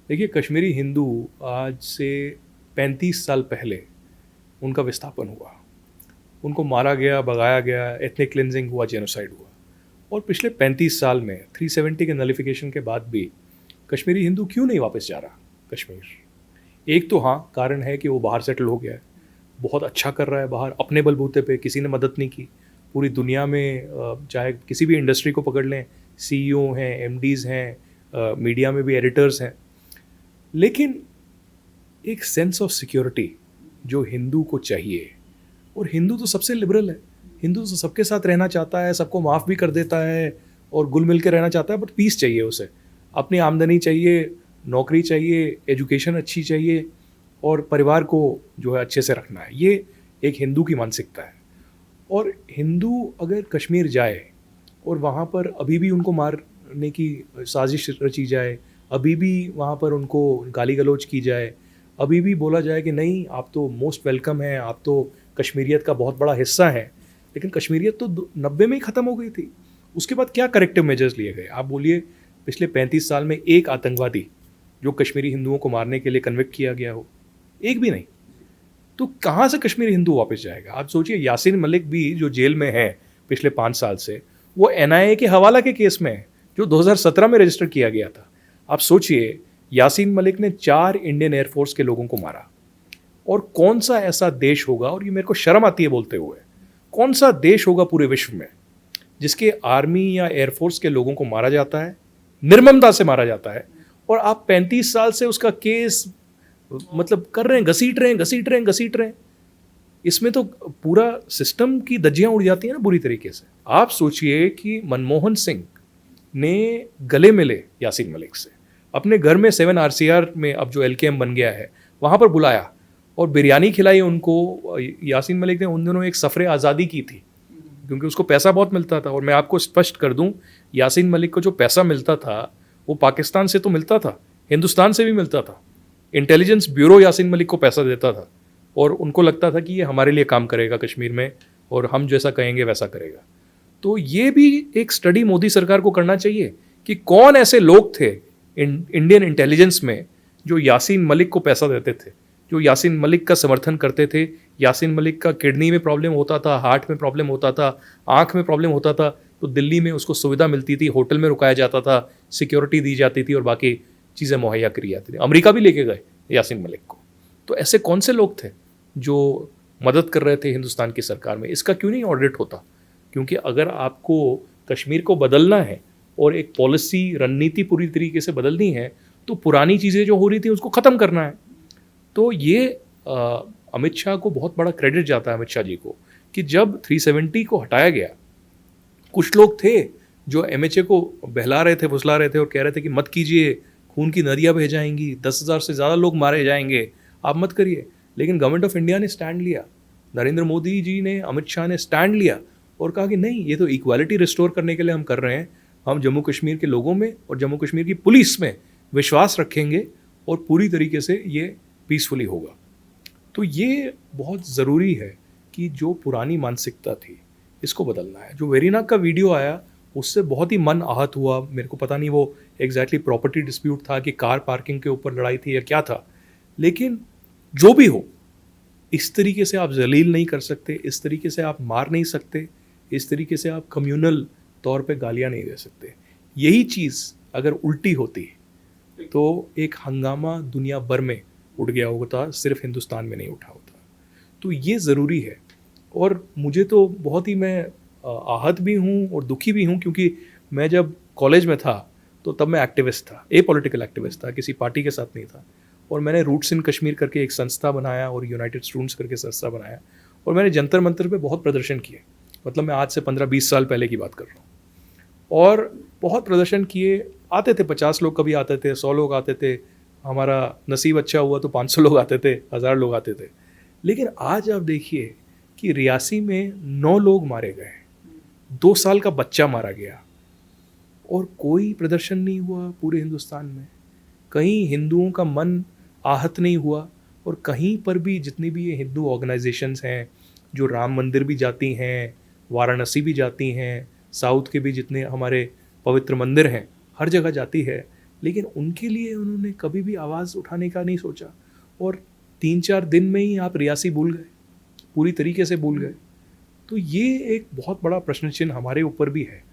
देखिए, कश्मीरी हिंदू आज से 35 साल पहले उनका विस्थापन हुआ। उनको मारा गया, भगाया गया, एथनिक क्लिनजिंग हुआ, जेनोसाइड हुआ। और पिछले 35 साल में 370 के नलिफिकेशन के बाद भी कश्मीरी हिंदू क्यों नहीं वापस जा रहा कश्मीर? एक तो हाँ, कारण है कि वो बाहर सेटल हो गया है, बहुत अच्छा कर रहा है बाहर, अपने बलबूते पे, किसी ने मदद नहीं की। पूरी दुनिया में चाहे किसी भी इंडस्ट्री को पकड़ लें, सीईओ हैं, एमडीज़ हैं, मीडिया में भी एडिटर्स हैं। लेकिन एक सेंस ऑफ सिक्योरिटी जो हिंदू को चाहिए, और हिंदू तो सबसे लिबरल है, हिंदू तो सबके साथ रहना चाहता है, सबको माफ़ भी कर देता है और घुल मिल के रहना चाहता है, बट पीस चाहिए उसे, अपनी आमदनी चाहिए, नौकरी चाहिए, एजुकेशन अच्छी चाहिए और परिवार को जो है अच्छे से रखना है। ये एक हिंदू की मानसिकता है। और हिंदू अगर कश्मीर जाए और वहाँ पर अभी भी उनको मारने की साजिश रची जाए, अभी भी वहाँ पर उनको गाली गलौज की जाए, अभी भी बोला जाए कि नहीं आप तो मोस्ट वेलकम हैं, आप तो कश्मीरियत का बहुत बड़ा हिस्सा है, लेकिन कश्मीरियत तो 90 में ही ख़त्म हो गई थी। उसके बाद क्या करेक्टिव मेजर्स लिए गए? आप बोलिए, पिछले 35 साल में एक आतंकवादी जो कश्मीरी हिंदुओं को मारने के लिए कन्विक्ट किया गया हो? एक भी नहीं। तो कहाँ से कश्मीरी हिंदू वापस जाएगा? आप सोचिए, यासीन मलिक भी जो जेल में है पिछले 5 साल से, वो एनआईए के हवाला के केस में है जो 2017 में रजिस्टर किया गया था। आप सोचिए, यासीन मलिक ने 4 इंडियन एयरफोर्स के लोगों को मारा। और कौन सा ऐसा देश होगा, और ये मेरे को शर्म आती है बोलते हुए, कौन सा देश होगा पूरे विश्व में जिसके आर्मी या एयरफोर्स के लोगों को मारा जाता है, निर्ममता से मारा जाता है, और आप 35 साल से उसका केस मतलब कर रहे हैं, घसीट रहे हैं, घसीट रहे हैं, घसीट रहे हैं। इसमें तो पूरा सिस्टम की धज्जियां उड़ जाती हैं ना बुरी तरीके से। आप सोचिए कि मनमोहन सिंह ने गले मिले यासीन मलिक से, अपने घर में 7 RCR में, अब जो LKM बन गया है, वहाँ पर बुलाया और बिरयानी खिलाई उनको। यासीन मलिक ने उन दिनों एक सफ़रे आज़ादी की थी क्योंकि उसको पैसा बहुत मिलता था। और मैं आपको स्पष्ट कर दूं, यासीन मलिक को जो पैसा मिलता था वो पाकिस्तान से तो मिलता था, हिंदुस्तान से भी मिलता था। इंटेलिजेंस ब्यूरो यासीन मलिक को पैसा देता था और उनको लगता था कि ये हमारे लिए काम करेगा कश्मीर में और हम जैसा कहेंगे वैसा करेगा। तो ये भी एक स्टडी मोदी सरकार को करना चाहिए कि कौन ऐसे लोग थे इंडियन इंटेलिजेंस में जो यासीन मलिक को पैसा देते थे, जो यासीन मलिक का समर्थन करते थे। यासीन मलिक का किडनी में प्रॉब्लम होता था, हार्ट में प्रॉब्लम होता था, आँख में प्रॉब्लम होता था, तो दिल्ली में उसको सुविधा मिलती थी, होटल में रुकाया जाता था, सिक्योरिटी दी जाती थी और बाकी चीज़ें मुहैया करी जाती थी। अमेरिका भी लेके गए यासीन मलिक को। तो ऐसे कौन से लोग थे जो मदद कर रहे थे हिंदुस्तान की सरकार में? इसका क्यों नहीं ऑडिट होता? क्योंकि अगर आपको कश्मीर को बदलना है और एक पॉलिसी रणनीति पूरी तरीके से बदलनी है, तो पुरानी चीज़ें जो हो रही थी उसको ख़त्म करना है। तो ये अमित शाह को बहुत बड़ा क्रेडिट जाता है, अमित शाह जी को, कि जब 370 को हटाया गया, कुछ लोग थे जो MHA को बहला रहे थे, फुसला रहे थे और कह रहे थे कि मत कीजिए, खून की नदियाँ बह जाएंगी, 10,000 से ज़्यादा लोग मारे जाएंगे, आप मत करिए। लेकिन गवर्नमेंट ऑफ इंडिया ने स्टैंड लिया, नरेंद्र मोदी जी ने, अमित शाह ने स्टैंड लिया और कहा कि नहीं, ये तो इक्वालिटी रिस्टोर करने के लिए हम कर रहे हैं, हम जम्मू कश्मीर के लोगों में और जम्मू कश्मीर की पुलिस में विश्वास रखेंगे और पूरी तरीके से ये पीसफुली होगा। तो ये बहुत ज़रूरी है कि जो पुरानी मानसिकता थी इसको बदलना है। जो वेरीनाग का वीडियो आया उससे बहुत ही मन आहत हुआ। मेरे को पता नहीं वो एग्जैक्टली प्रॉपर्टी डिस्प्यूट था कि कार पार्किंग के ऊपर लड़ाई थी या क्या था, लेकिन जो भी हो, इस तरीके से आप जलील नहीं कर सकते, इस तरीके से आप मार नहीं सकते, इस तरीके से आप कम्युनल तौर पे गालियाँ नहीं दे सकते। यही चीज़ अगर उल्टी होती तो एक हंगामा दुनिया भर में उठ गया होता, सिर्फ हिंदुस्तान में नहीं उठा होता। तो ये ज़रूरी है। और मुझे तो बहुत ही, मैं आहत भी हूँ और दुखी भी हूँ, क्योंकि मैं जब कॉलेज में था तो तब मैं एक्टिविस्ट था, ए पॉलिटिकल एक्टिविस्ट था, किसी पार्टी के साथ नहीं था। और मैंने रूट्स इन कश्मीर करके एक संस्था बनाया और यूनाइटेड स्टूडेंट्स करके संस्था बनाया, और मैंने जंतर मंतर पे बहुत प्रदर्शन किए। मतलब मैं आज से 15-20 साल पहले की बात कर रहा हूँ। और बहुत प्रदर्शन किए, आते थे 50 लोग, कभी आते थे 100 लोग आते थे, हमारा नसीब अच्छा हुआ तो 500 लोग आते थे, 1000 लोग आते थे। लेकिन आज आप देखिए कि रियासी में 9 लोग मारे गए, 2 साल का बच्चा मारा गया, और कोई प्रदर्शन नहीं हुआ पूरे हिंदुस्तान में। कहीं हिंदुओं का मन आहत नहीं हुआ, और कहीं पर भी जितनी भी ये हिंदू ऑर्गेनाइजेशंस हैं, जो राम मंदिर भी जाती हैं, वाराणसी भी जाती हैं, साउथ के भी जितने हमारे पवित्र मंदिर हैं, हर जगह जाती है, लेकिन उनके लिए उन्होंने कभी भी आवाज़ उठाने का नहीं सोचा, और 3-4 दिन में ही आप रियासी भूल गए, पूरी तरीके से भूल गए। तो ये एक बहुत बड़ा प्रश्न चिन्ह हमारे ऊपर भी है